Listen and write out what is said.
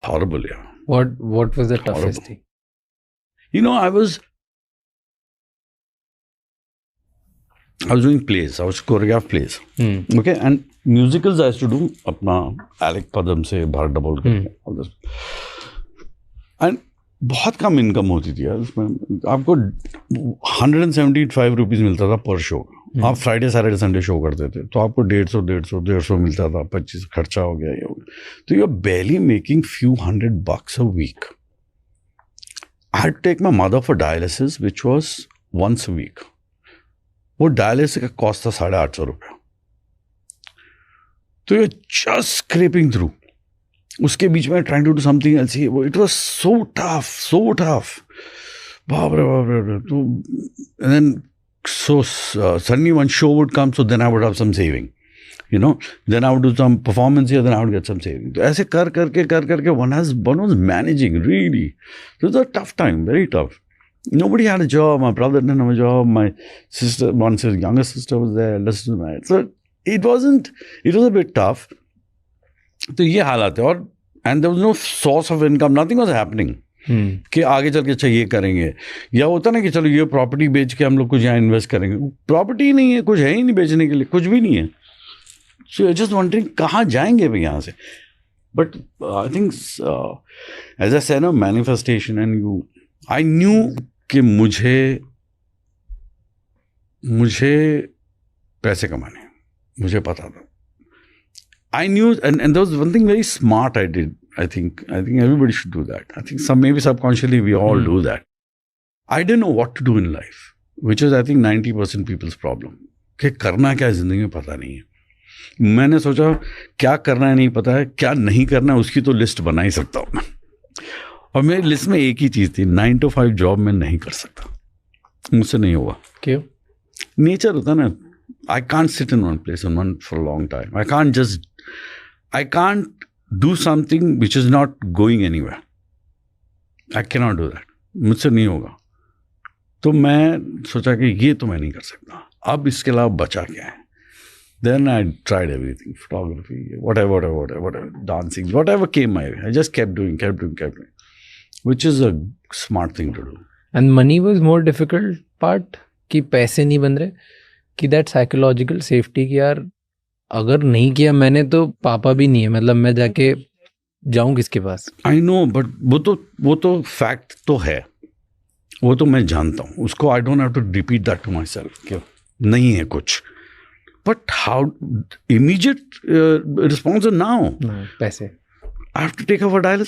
horrible, yeah. What was the toughest thing? You know, I was doing plays. I was choreographed plays. Okay, and musicals I used to do अपना Alec Padam से भार double करके, and बहुत कम income होती थी यार उसमें. आपको 175 रुपीज मिलता था पर शो. आप फ्राइडे सैटरडे संडे शो करते थे तो आपको 150 मिलता था. 25 खर्चा हो गया ये हो गया. तो you are barely making few $100 a week. I had to take my mother for dialysis, which was once a week. वो डायलिसिस का कॉस्ट था 850 रुपये. तो ये जस्ट स्क्रैपिंग थ्रू. उसके बीच में trying to do something else. It was so tough. बाप रे. तो and then so suddenly one show would come, so then I would have some saving, you know, then I would do some performance here, then I would get some saving. So ऐसे कर करके one was managing really. It was a tough time, very tough. Nobody had a job. My brother didn't have a job. My sister, younger sister was there. So it was a bit tough. तो ये हालात है. और and there was no source of income, nothing was happening. कि आगे चल के अच्छा ये करेंगे, या होता ना कि चलो ये प्रॉपर्टी बेच के हम लोग कुछ यहाँ इन्वेस्ट करेंगे. प्रॉपर्टी नहीं है, कुछ है ही नहीं बेचने के लिए, कुछ भी नहीं है. सो आई जस्ट वंडरिंग कहाँ जाएंगे भाई यहाँ से. But I think as I said ना, manifestation and you, I knew कि मुझे पैसे कमाने, मुझे पता था. I knew, and there was one thing very smart I did. I think everybody should do that. I think maybe subconsciously we all do that. I didn't know what to do in life, which is I think 90% people's problem. कि करना क्या है जिंदगी में पता नहीं है. मैंने सोचा क्या करना है नहीं पता है, क्या नहीं करना है उसकी तो लिस्ट बना ही सकता हूँ मैं. और मेरी लिस्ट में एक ही चीज़ थी, 9 to 5 जॉब मैं नहीं कर सकता. मुझसे नहीं होगा. क्यों? नेचर होता ना. I can't sit in one place for a long time. I can't do something which is not going anywhere. I cannot do that. मुझसे नहीं होगा. तो मैं सोचा कि ये तो मैं नहीं कर सकता. अब इसके अलावा बचा क्या है? Then I tried everything, photography, whatever, dancing, whatever came my way. I just kept doing, which is a smart thing to do. And money was more difficult part, कि पैसे नहीं बन रहे, कि that psychological safety कि यार अगर नहीं किया मैंने तो पापा भी नहीं है, मतलब मैं जाके जाऊं किसके पास. आई नो, बट वो तो फैक्ट तो है, वो तो मैं जानता हूँ उसको. I don't have to repeat that to myself कि नहीं है कुछ. But how immediate response now, पैसे. I have to take our dialysis.